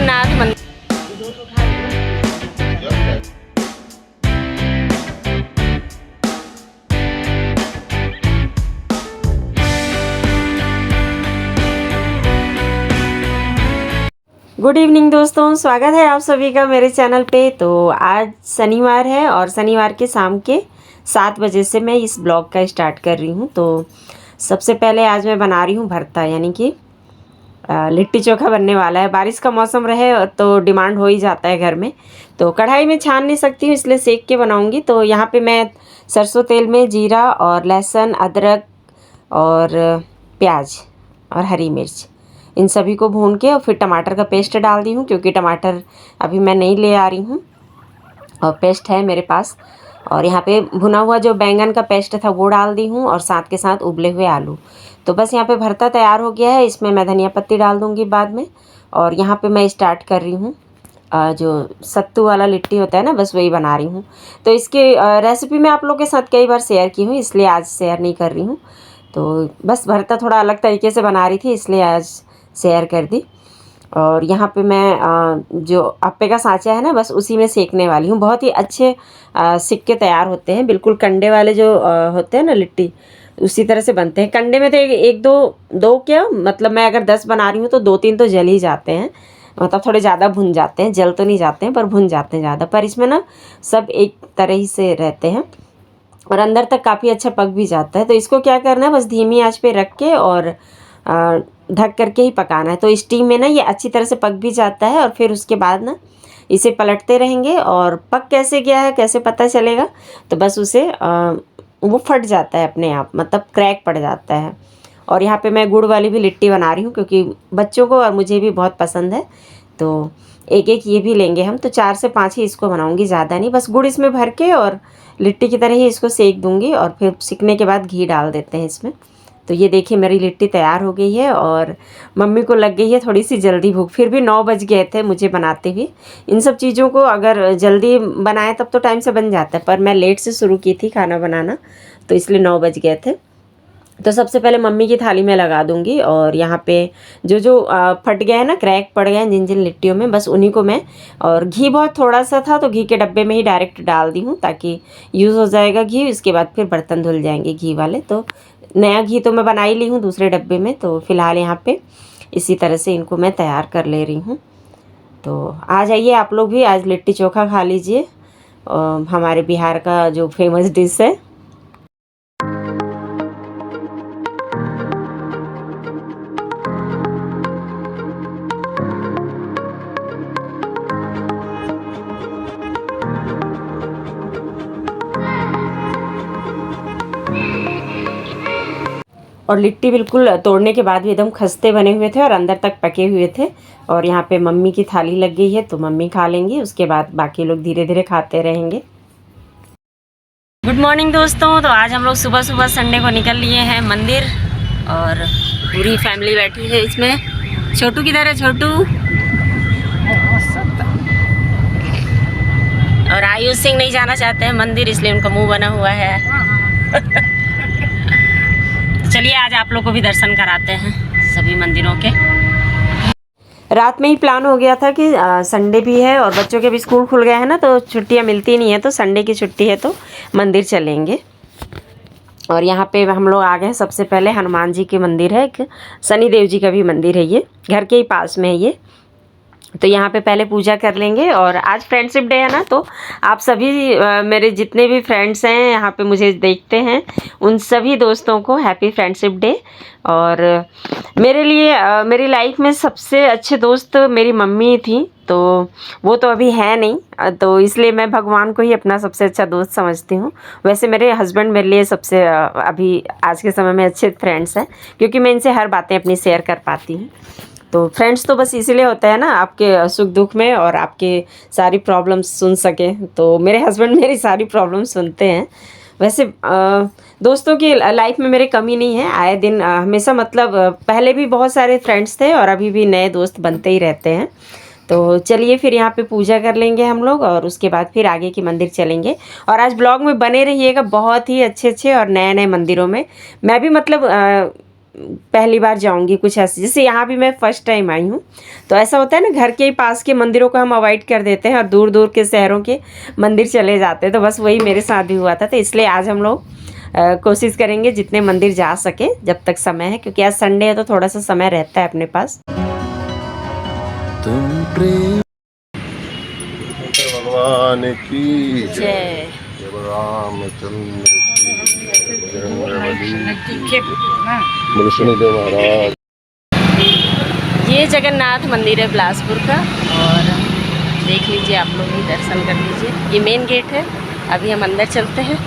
जगन्नाथ मंदिर। Good evening दोस्तों, स्वागत है आप सभी का मेरे चैनल पे। तो आज शनिवार है और शनिवार के शाम के 7 बजे से मैं इस ब्लॉग का स्टार्ट कर रही हूँ। तो सबसे पहले आज मैं बना रही हूँ भरता, यानी कि लिट्टी चोखा बनने वाला है। बारिश का मौसम रहे तो डिमांड हो ही जाता है घर में। तो कढ़ाई में छान नहीं सकती हूँ, इसलिए सेक के बनाऊँगी। तो यहाँ पे मैं सरसों तेल में जीरा और लहसुन, अदरक और प्याज और हरी मिर्च, इन सभी को भून के और फिर टमाटर का पेस्ट डाल दी हूँ, क्योंकि टमाटर अभी मैं नहीं ले आ रही हूँ और पेस्ट है मेरे पास। और यहाँ पे भुना हुआ जो बैंगन का पेस्ट था वो डाल दी हूँ और साथ के साथ उबले हुए आलू। तो बस यहाँ पे भरता तैयार हो गया है। इसमें मैं धनिया पत्ती डाल दूँगी बाद में। और यहाँ पे मैं स्टार्ट कर रही हूँ जो सत्तू वाला लिट्टी होता है ना, बस वही बना रही हूँ। तो इसकी रेसिपी मैं आप लोग के साथ कई बार शेयर की हूँ, इसलिए आज शेयर नहीं कर रही हूँ। तो बस भरता थोड़ा अलग तरीके से बना रही थी, इसलिए आज शेयर कर दी। और यहाँ पे मैं जो अप्पे का सांचा है ना, बस उसी में सेकने वाली हूँ। बहुत ही अच्छे सिक्के तैयार होते हैं, बिल्कुल कंडे वाले जो होते हैं ना लिट्टी, उसी तरह से बनते हैं। कंडे में तो एक दो क्या मतलब, मैं अगर 10 बना रही हूँ तो 2-3 तो जल ही जाते हैं, मतलब थोड़े ज़्यादा भुन जाते हैं। जल तो नहीं जाते हैं पर भुन जाते हैं ज़्यादा। पर इसमें ना सब एक तरह ही से रहते हैं और अंदर तक काफ़ी अच्छा पक भी जाता है। तो इसको क्या करना है, बस धीमी आंच पे रख के और ढक करके ही पकाना है। तो स्टीम में ना ये अच्छी तरह से पक भी जाता है और फिर उसके बाद ना इसे पलटते रहेंगे। और पक कैसे गया है कैसे पता चलेगा, तो बस उसे वो फट जाता है अपने आप, मतलब क्रैक पड़ जाता है। और यहाँ पे मैं गुड़ वाली भी लिट्टी बना रही हूँ, क्योंकि बच्चों को और मुझे भी बहुत पसंद है। तो एक एक ये भी लेंगे हम, तो 4 से 5 ही इसको बनाऊँगी, ज़्यादा नहीं। बस गुड़ इसमें भर के और लिट्टी की तरह ही इसको सेक दूँगी और फिर सिकने के बाद घी डाल देते हैं इसमें। तो ये देखिए मेरी लिट्टी तैयार हो गई है और मम्मी को लग गई है थोड़ी सी जल्दी भूख। फिर भी 9 बज गए थे मुझे बनाते हुए। इन सब चीज़ों को अगर जल्दी बनाए तब तो टाइम से बन जाता है, पर मैं लेट से शुरू की थी खाना बनाना, तो इसलिए 9 बज गए थे। तो सबसे पहले मम्मी की थाली में लगा दूंगी। और यहाँ पे जो फट गया है ना, क्रैक पड़ गए हैं जिन जिन लिट्टियों में, बस उन्हीं को मैं, और घी बहुत थोड़ा सा था तो घी के डब्बे में ही डायरेक्ट डाल दी हूँ, ताकि यूज़ हो जाएगा घी। उसके बाद फिर बर्तन धुल जाएंगे घी वाले। तो नया घी तो मैं बना ही ली हूँ दूसरे डब्बे में। तो फ़िलहाल यहाँ पे इसी तरह से इनको मैं तैयार कर ले रही हूँ। तो आ जाइए आप लोग भी, आज लिट्टी चोखा खा लीजिए, हमारे बिहार का जो फेमस डिश है। और लिट्टी बिल्कुल तोड़ने के बाद भी एकदम खस्ते बने हुए थे और अंदर तक पके हुए थे। और यहाँ पे मम्मी की थाली लग गई है, तो मम्मी खा लेंगी, उसके बाद बाकी लोग धीरे धीरे खाते रहेंगे। गुड मॉर्निंग दोस्तों। तो आज हम लोग सुबह सुबह संडे को निकल लिए हैं मंदिर, और पूरी फैमिली बैठी है इसमें। छोटू किधर है? छोटू और आयुष सिंह नहीं जाना चाहते हैं मंदिर, इसलिए उनका मुंह बना हुआ है। चलिए आज आप लोग को भी दर्शन कराते हैं सभी मंदिरों के। रात में ही प्लान हो गया था कि संडे भी है और बच्चों के भी स्कूल खुल गए हैं ना, तो छुट्टियां मिलती नहीं है, तो संडे की छुट्टी है तो मंदिर चलेंगे। और यहाँ पे हम लोग आ गए। सबसे पहले हनुमान जी के मंदिर है, एक शनि देव जी का भी मंदिर है, ये घर के ही पास में है ये। तो यहाँ पे पहले पूजा कर लेंगे। और आज फ्रेंडशिप डे है ना, तो आप सभी मेरे जितने भी फ्रेंड्स हैं यहाँ पे मुझे देखते हैं, उन सभी दोस्तों को हैप्पी फ्रेंडशिप डे। और मेरे लिए मेरी लाइफ में सबसे अच्छे दोस्त मेरी मम्मी थी, तो वो तो अभी है नहीं, तो इसलिए मैं भगवान को ही अपना सबसे अच्छा दोस्त समझती हूँ। वैसे मेरे हस्बैंड मेरे लिए सबसे अभी आज के समय में अच्छे फ्रेंड्स हैं, क्योंकि मैं इनसे हर बातें अपनी शेयर कर पाती हूँ। तो फ्रेंड्स तो बस इसीलिए होता है ना, आपके सुख दुख में और आपके सारी प्रॉब्लम्स सुन सके। तो मेरे हस्बैंड मेरी सारी प्रॉब्लम्स सुनते हैं। वैसे दोस्तों की लाइफ में मेरे कमी नहीं है, आए दिन हमेशा, मतलब पहले भी बहुत सारे फ्रेंड्स थे और अभी भी नए दोस्त बनते ही रहते हैं। तो चलिए फिर यहाँ पे पूजा कर लेंगे हम लोग और उसके बाद फिर आगे की मंदिर चलेंगे। और आज ब्लॉग में बने रहिएगा, बहुत ही अच्छे अच्छे और नए नए मंदिरों में मैं भी मतलब पहली बार जाऊंगी, कुछ ऐसे। जैसे यहाँ भी मैं फ़र्स्ट टाइम आई हूँ, तो ऐसा होता है ना, घर के ही पास के मंदिरों को हम अवॉइड कर देते हैं और दूर दूर के शहरों के मंदिर चले जाते हैं। तो बस वही मेरे साथ भी हुआ था। तो इसलिए आज हम लोग कोशिश करेंगे जितने मंदिर जा सके जब तक समय है, क्योंकि आज संडे है तो थोड़ा सा समय रहता है अपने पास। तुम प्रेम भगवान की जय। रामचंद्र महाराज। ये जगन्नाथ मंदिर है बिलासपुर का, और देख लीजिए, आप लोग भी दर्शन कर लीजिए। ये मेन गेट है। अभी हम अंदर चलते हैं।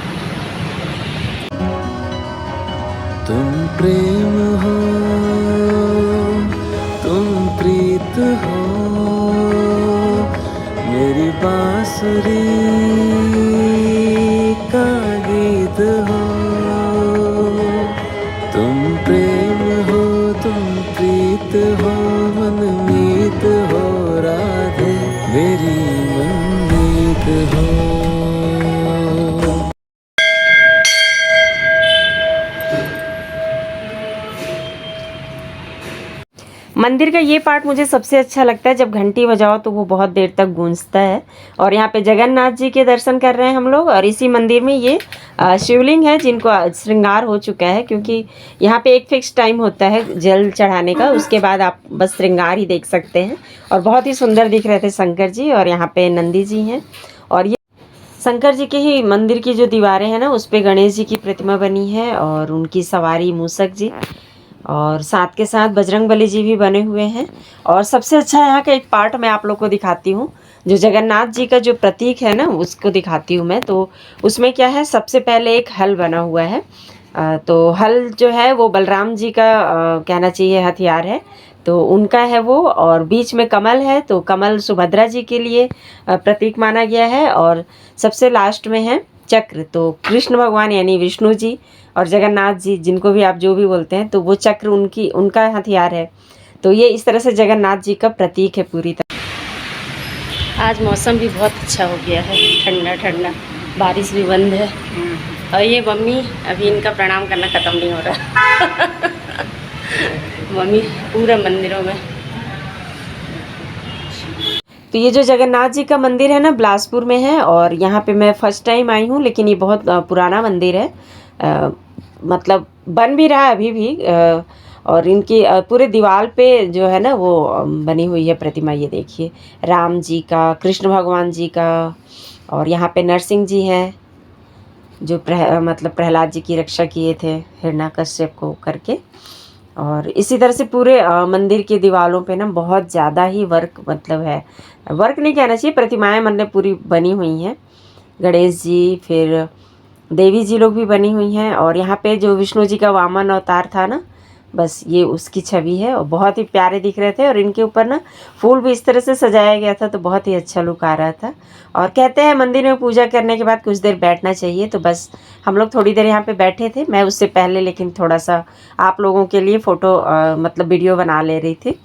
तुम प्रेम हो, तुम प्रीत हो, मेरी बांसुरी का गीत हो। तुम प्रेम हो, तुम प्रीत हो, मनमीत हो, राधे मेरी मनमीत हो। मंदिर का ये पार्ट मुझे सबसे अच्छा लगता है। जब घंटी बजाओ तो वो बहुत देर तक गूंजता है। और यहाँ पे जगन्नाथ जी के दर्शन कर रहे हैं हम लोग। और इसी मंदिर में ये शिवलिंग है जिनको श्रृंगार हो चुका है, क्योंकि यहाँ पे एक फिक्स टाइम होता है जल चढ़ाने का, उसके बाद आप बस श्रृंगार ही देख सकते हैं। और बहुत ही सुंदर दिख रहे थे शंकर जी। और यहाँ पे नंदी जी हैं। और ये शंकर जी के ही मंदिर की जो दीवारें हैं ना, उस पर गणेश जी की प्रतिमा बनी है और उनकी सवारी मूसक जी, और साथ के साथ बजरंगबली जी भी बने हुए हैं। और सबसे अच्छा यहाँ का एक पार्ट मैं आप लोग को दिखाती हूँ, जो जगन्नाथ जी का जो प्रतीक है ना, उसको दिखाती हूँ मैं। तो उसमें क्या है, सबसे पहले एक हल बना हुआ है। तो हल जो है वो बलराम जी का कहना चाहिए हथियार है, तो उनका है वो। और बीच में कमल है, तो कमल सुभद्रा जी के लिए प्रतीक माना गया है। और सबसे लास्ट में है चक्र, तो कृष्ण भगवान यानी विष्णु जी और जगन्नाथ जी, जिनको भी आप जो भी बोलते हैं, तो वो चक्र उनका हथियार है। तो ये इस तरह से जगन्नाथ जी का प्रतीक है पूरी तरह। आज मौसम भी बहुत अच्छा हो गया है, ठंडा ठंडा, बारिश भी बंद है। और ये मम्मी, अभी इनका प्रणाम करना ख़त्म नहीं हो रहा। मम्मी पूरे मंदिरों में। तो ये जो जगन्नाथ जी का मंदिर है ना, बिलासपुर में है। और यहाँ पे मैं फ़र्स्ट टाइम आई हूँ, लेकिन ये बहुत पुराना मंदिर है। मतलब बन भी रहा है अभी भी। और इनकी पूरे दीवार पे जो है ना वो बनी हुई है प्रतिमा। ये देखिए, राम जी का, कृष्ण भगवान जी का, और यहाँ पे नरसिंह जी हैं जो मतलब प्रहलाद जी की रक्षा किए थे हिरण्याकश्यप को करके। और इसी तरह से पूरे मंदिर की दीवारों पे ना बहुत ज़्यादा ही वर्क, मतलब है, वर्क नहीं कहना चाहिए, प्रतिमाएं मतलब पूरी बनी हुई हैं। गणेश जी, फिर देवी जी लोग भी बनी हुई हैं। और यहाँ पे जो विष्णु जी का वामन अवतार था ना, बस ये उसकी छवि है। और बहुत ही प्यारे दिख रहे थे। और इनके ऊपर ना फूल भी इस तरह से सजाया गया था, तो बहुत ही अच्छा लुक आ रहा था। और कहते हैं मंदिर में पूजा करने के बाद कुछ देर बैठना चाहिए, तो बस हम लोग थोड़ी देर यहाँ पे बैठे थे, मैं उससे पहले, लेकिन थोड़ा सा आप लोगों के लिए फ़ोटो मतलब वीडियो बना ले रही थी।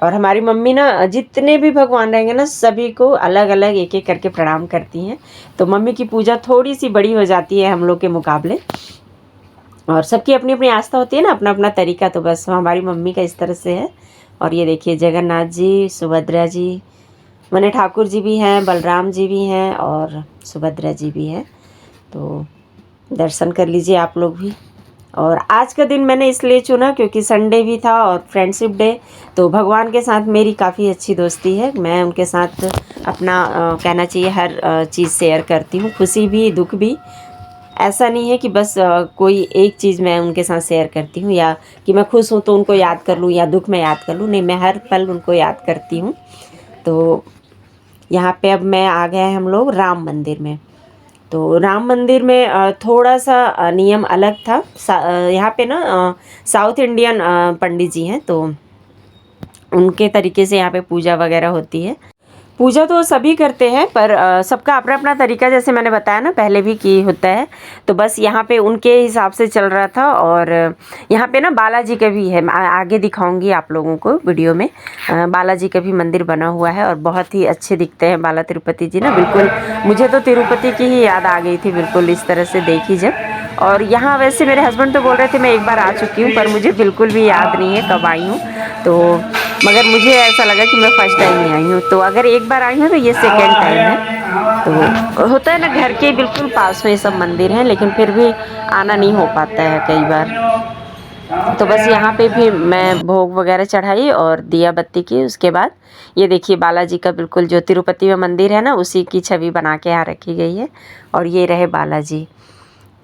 और हमारी मम्मी ना जितने भी भगवान रहेंगे ना, सभी को अलग अलग एक एक करके प्रणाम करती हैं। तो मम्मी की पूजा थोड़ी सी बड़ी हो जाती है हम लोग के मुकाबले। और सबकी अपनी अपनी आस्था होती है ना, अपना अपना तरीका। तो बस हमारी मम्मी का इस तरह से है। और ये देखिए जगन्नाथ जी, सुभद्रा जी, मने ठाकुर जी भी हैं, बलराम जी भी हैं और सुभद्रा जी भी हैं। तो दर्शन कर लीजिए आप लोग भी। और आज का दिन मैंने इसलिए चुना क्योंकि संडे भी था और फ्रेंडशिप डे। तो भगवान के साथ मेरी काफ़ी अच्छी दोस्ती है। मैं उनके साथ अपना कहना चाहिए हर चीज़ शेयर करती हूँ, खुशी भी दुख भी। ऐसा नहीं है कि बस कोई एक चीज़ मैं उनके साथ शेयर करती हूँ, या कि मैं खुश हूँ तो उनको याद कर लूँ या दुख में याद कर लूँ। नहीं, मैं हर पल उनको याद करती हूँ। तो यहाँ पे अब मैं आ गए हैं हम लोग राम मंदिर में। तो राम मंदिर में थोड़ा सा नियम अलग था। यहाँ पे ना साउथ इंडियन पंडित जी हैं, तो उनके तरीके से यहाँ पे पूजा वगैरह होती है। पूजा तो सभी करते हैं, पर सबका अपना अपना तरीका, जैसे मैंने बताया ना पहले भी कि होता है। तो बस यहाँ पे उनके हिसाब से चल रहा था। और यहाँ पे ना बालाजी का भी है, आगे दिखाऊंगी आप लोगों को वीडियो में। बालाजी का भी मंदिर बना हुआ है और बहुत ही अच्छे दिखते हैं बाला तिरुपति जी ना। बिल्कुल मुझे तो तिरुपति की ही याद आ गई थी बिल्कुल इस तरह से देखी जब। और यहाँ वैसे मेरे हस्बैंड तो बोल रहे थे मैं एक बार आ चुकी हूँ, पर मुझे बिल्कुल भी याद नहीं है कब आई हूँ। तो मगर मुझे ऐसा लगा कि मैं फ़र्स्ट टाइम नहीं आई हूँ। तो अगर एक बार आई हूँ तो ये सेकेंड टाइम है। तो होता है ना, घर के बिल्कुल पास में सब मंदिर हैं, लेकिन फिर भी आना नहीं हो पाता है कई बार। तो बस यहाँ पे भी मैं भोग वगैरह चढ़ाई और दिया बत्ती की। उसके बाद ये देखिए बालाजी का बिल्कुल जो तिरुपति में मंदिर है ना, उसी की छवि बना के यहाँ रखी गई है। और ये रहे बालाजी।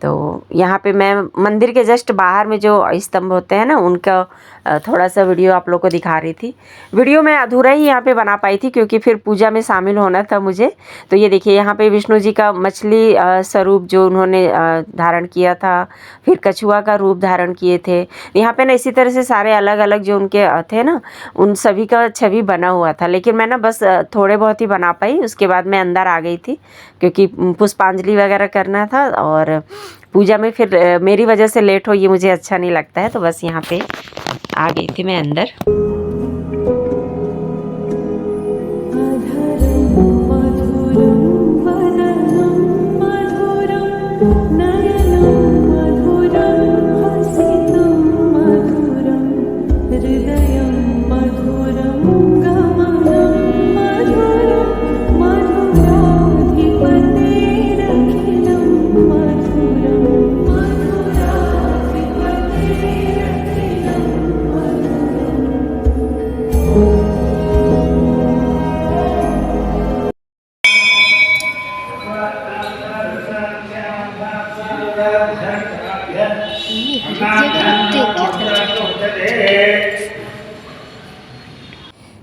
तो यहाँ पे मैं मंदिर के जस्ट बाहर में जो स्तंभ होते हैं ना, उनका थोड़ा सा वीडियो आप लोग को दिखा रही थी। वीडियो मैं अधूरा ही यहाँ पे बना पाई थी क्योंकि फिर पूजा में शामिल होना था मुझे। तो ये देखिए यहाँ पे विष्णु जी का मछली स्वरूप जो उन्होंने धारण किया था, फिर कछुआ का रूप धारण किए थे यहाँ पे ना। इसी तरह से सारे अलग अलग जो उनके थे ना, उन सभी का छवि बना हुआ था। लेकिन मैं ना बस थोड़े बहुत ही बना पाई, उसके बाद मैं अंदर आ गई थी क्योंकि पुष्पांजलि वगैरह करना था। और पूजा में फिर मेरी वजह से लेट हो, ये मुझे अच्छा नहीं लगता है। तो बस यहाँ पे आ गई थी मैं अंदर।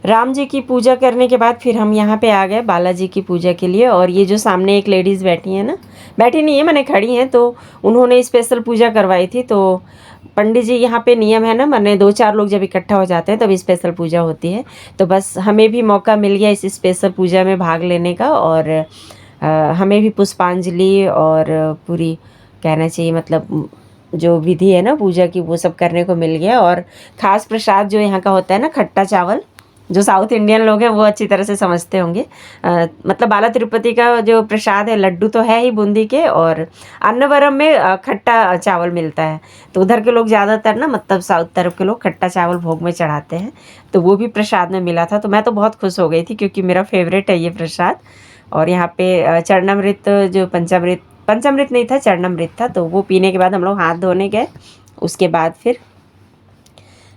राम जी की पूजा करने के बाद फिर हम यहाँ पे आ गए बालाजी की पूजा के लिए। और ये जो सामने एक लेडीज़ बैठी है ना, बैठी नहीं है मैंने खड़ी हैं, तो उन्होंने स्पेशल पूजा करवाई थी। तो पंडित जी यहाँ पे नियम है ना, मैंने 2-4 लोग जब इकट्ठा हो जाते हैं तब स्पेशल पूजा होती है। तो बस हमें भी मौका मिल गया इस स्पेशल पूजा में भाग लेने का। और हमें भी पुष्पांजलि और पूरी कहना चाहिए मतलब जो विधि है ना पूजा की, वो सब करने को मिल गया। और ख़ास प्रसाद जो यहाँ का होता है ना, खट्टा चावल, जो साउथ इंडियन लोग हैं वो अच्छी तरह से समझते होंगे। मतलब बाला तिरुपति का जो प्रसाद है, लड्डू तो है ही बूंदी के, और अन्नवरम में खट्टा चावल मिलता है। तो उधर के लोग ज़्यादातर ना, मतलब साउथ तरफ के लोग खट्टा चावल भोग में चढ़ाते हैं। तो वो भी प्रसाद में मिला था। तो मैं तो बहुत खुश हो गई थी क्योंकि मेरा फेवरेट है ये प्रसाद। और यहाँ पे चरणामृत, जो पंचामृत नहीं था, चरणामृत था। तो वो पीने के बाद हम लोग हाथ धोने गए। उसके बाद फिर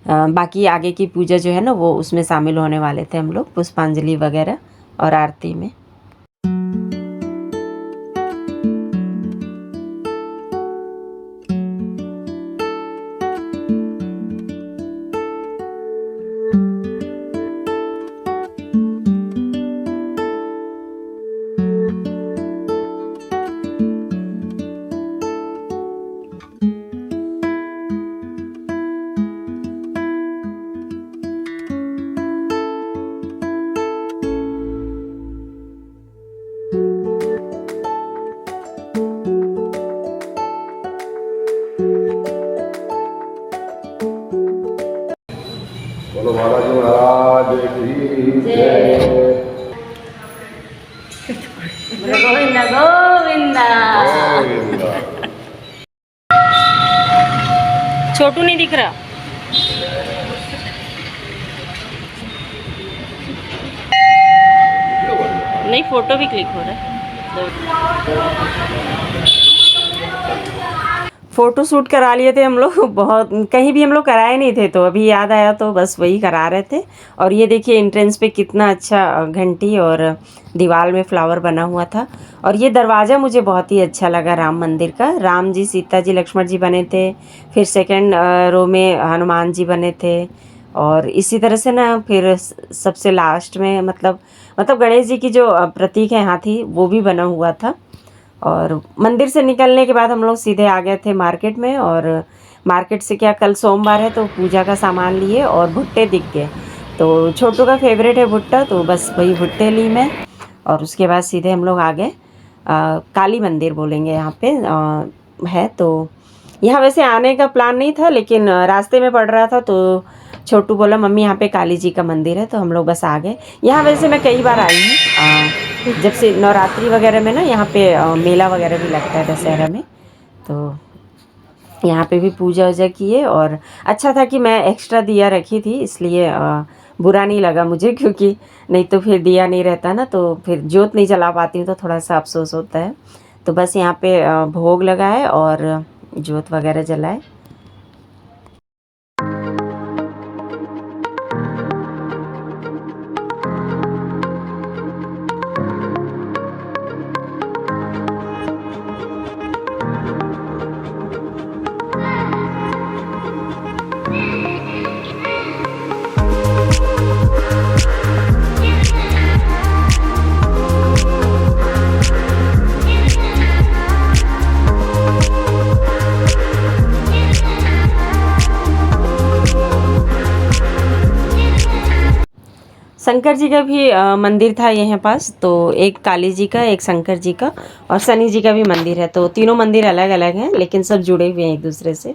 बाकी आगे की पूजा जो है ना, वो उसमें शामिल होने वाले थे हम लोग, पुष्पांजलि वगैरह और आरती में। बोलो बालाजी महाराज की जय। गोविंदा गोविंदा। छोटू नहीं दिख रहा। नहीं, फोटो भी क्लिक हो रहा है। फ़ोटो शूट करा लिए थे हम लोग, बहुत कहीं भी हम लोग कराए नहीं थे, तो अभी याद आया तो बस वही करा रहे थे। और ये देखिए एंट्रेंस पे कितना अच्छा घंटी और दीवार में फ्लावर बना हुआ था। और ये दरवाज़ा मुझे बहुत ही अच्छा लगा राम मंदिर का। राम जी, सीता जी, लक्ष्मण जी बने थे। फिर सेकंड रो में हनुमान जी बने थे। और इसी तरह से ना फिर सबसे लास्ट में मतलब गणेश जी की जो प्रतीक है हाथी, वो भी बना हुआ था। और मंदिर से निकलने के बाद हम लोग सीधे आ गए थे मार्केट में। और मार्केट से क्या, कल सोमवार है तो पूजा का सामान लिए और भुट्टे दिख गए। तो छोटू का फेवरेट है भुट्टा, तो बस वही भुट्टे ली मैं। और उसके बाद सीधे हम लोग आ गए काली मंदिर बोलेंगे यहाँ पे है। तो यहाँ वैसे आने का प्लान नहीं था, लेकिन रास्ते में पड़ रहा था तो छोटू बोला मम्मी यहाँ पे काली जी का मंदिर है, तो हम लोग बस आ गए। यहाँ वैसे मैं कई बार आई हूँ, जब से नवरात्रि वगैरह में ना यहाँ पे मेला वगैरह भी लगता है दशहरा में, तो यहाँ पे भी पूजा वूजा किए। और अच्छा था कि मैं एक्स्ट्रा दिया रखी थी, इसलिए बुरा नहीं लगा मुझे, क्योंकि नहीं तो फिर दिया नहीं रहता ना, तो फिर जोत नहीं जला पाती हूँ तो थोड़ा सा अफसोस होता है। तो बस यहाँ पे भोग लगाए और जोत वगैरह जलाए। शंकर जी का भी मंदिर था यहाँ पास, तो एक काली जी का, एक शंकर जी का और शनि जी का भी मंदिर है। तो तीनों मंदिर अलग अलग हैं, लेकिन सब जुड़े हुए हैं एक दूसरे से।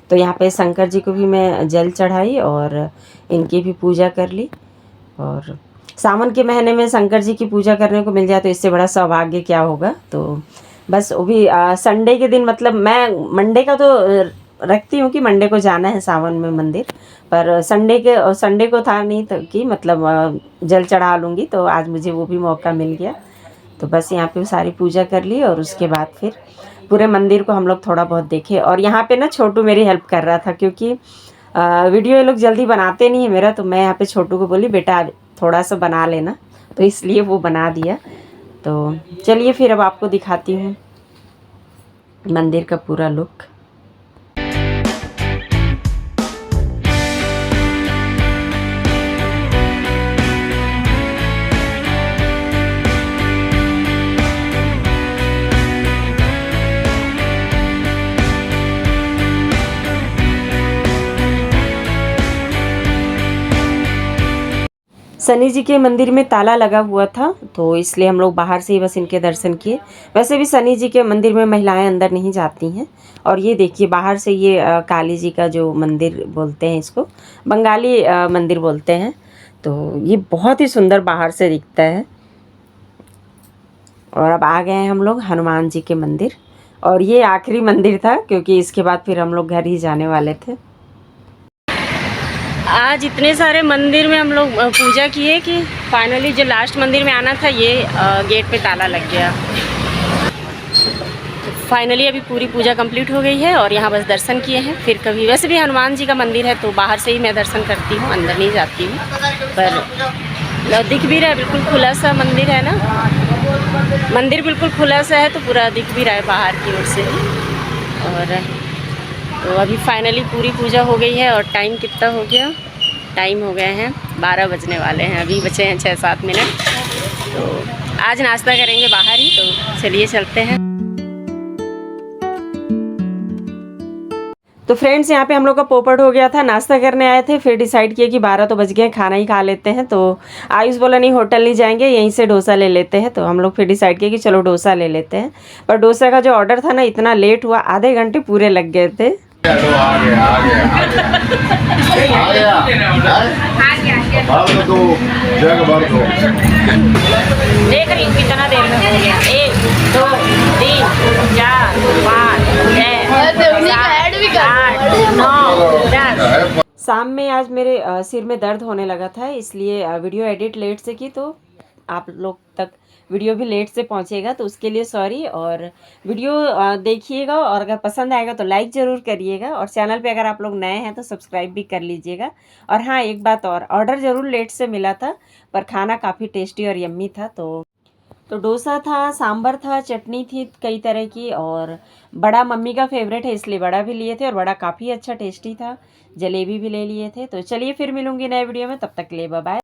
तो यहाँ पे शंकर जी को भी मैं जल चढ़ाई और इनकी भी पूजा कर ली। और सावन के महीने में शंकर जी की पूजा करने को मिल जाए तो इससे बड़ा सौभाग्य क्या होगा। तो बस वो भी संडे के दिन, मतलब मैं मंडे का तो रखती हूँ कि मंडे को जाना है सावन में मंदिर, पर संडे को था नहीं तो कि मतलब जल चढ़ा लूँगी, तो आज मुझे वो भी मौका मिल गया। तो बस यहाँ पे सारी पूजा कर ली और उसके बाद फिर पूरे मंदिर को हम लोग थोड़ा बहुत देखे। और यहाँ पे ना छोटू मेरी हेल्प कर रहा था, क्योंकि वीडियो ये लोग जल्दी बनाते नहीं है मेरा, तो मैं यहाँ पे छोटू को बोली बेटा थोड़ा सा बना लेना, तो इसलिए वो बना दिया। तो चलिए फिर अब आपको दिखाती हूँ मंदिर का पूरा लुक। शनि जी के मंदिर में ताला लगा हुआ था, तो इसलिए हम लोग बाहर से ही बस इनके दर्शन किए। वैसे भी शनि जी के मंदिर में महिलाएं अंदर नहीं जाती हैं। और ये देखिए बाहर से ये काली जी का जो मंदिर बोलते हैं, इसको बंगाली मंदिर बोलते हैं, तो ये बहुत ही सुंदर बाहर से दिखता है। और अब आ गए हैं हम लोग हनुमान जी के मंदिर, और ये आखिरी मंदिर था क्योंकि इसके बाद फिर हम लोग घर ही जाने वाले थे। आज इतने सारे मंदिर में हम लोग पूजा किए कि फाइनली जो लास्ट मंदिर में आना था ये गेट पे ताला लग गया। फाइनली अभी पूरी पूजा कंप्लीट हो गई है और यहाँ बस दर्शन किए हैं। फिर कभी, वैसे भी हनुमान जी का मंदिर है तो बाहर से ही मैं दर्शन करती हूँ, अंदर नहीं जाती हूँ। पर दिख भी रहा है, बिल्कुल खुला सा मंदिर है ना, मंदिर बिल्कुल खुला सा है, तो पूरा दिख भी रहा है बाहर की ओर से। और तो अभी फाइनली पूरी पूजा हो गई है। और टाइम कितना हो गया, टाइम हो गए हैं 12 बजने वाले हैं, अभी बचे हैं 6-7 मिनट। तो आज नाश्ता करेंगे बाहर ही, तो चलिए चलते हैं। तो फ्रेंड्स यहाँ पे हम लोग का पोपट हो गया था, नाश्ता करने आए थे, फिर डिसाइड किए कि 12 तो बज गए, खाना ही खा लेते हैं। तो आयुष बोला नहीं होटल नहीं जाएंगे, यहीं से डोसा ले लेते हैं। तो हम लोग फिर डिसाइड किए कि चलो डोसा ले लेते हैं। पर डोसा का जो ऑर्डर था ना, इतना लेट हुआ, आधे घंटे पूरे लग गए थे। देख रही हूँ कितना देर में हो गया, 1 2 3 4 5 6 7 8 9 10। शाम में आज मेरे सिर में दर्द होने लगा था, इसलिए वीडियो एडिट लेट से की, तो आप लोग तक वीडियो भी लेट से पहुंचेगा, तो उसके लिए सॉरी। और वीडियो देखिएगा, और अगर पसंद आएगा तो लाइक ज़रूर करिएगा, और चैनल पे अगर आप लोग नए हैं तो सब्सक्राइब भी कर लीजिएगा। और हाँ, एक बात और, ऑर्डर ज़रूर लेट से मिला था पर खाना काफ़ी टेस्टी और यम्मी था। तो डोसा था, सांभर था, चटनी थी कई तरह की, और बड़ा मम्मी का फेवरेट है इसलिए बड़ा भी लिए थे, और बड़ा काफ़ी अच्छा टेस्टी था। जलेबी भी ले लिए थे। तो चलिए फिर मिलूंगी नए वीडियो में, तब तक के लिए बाय बाय।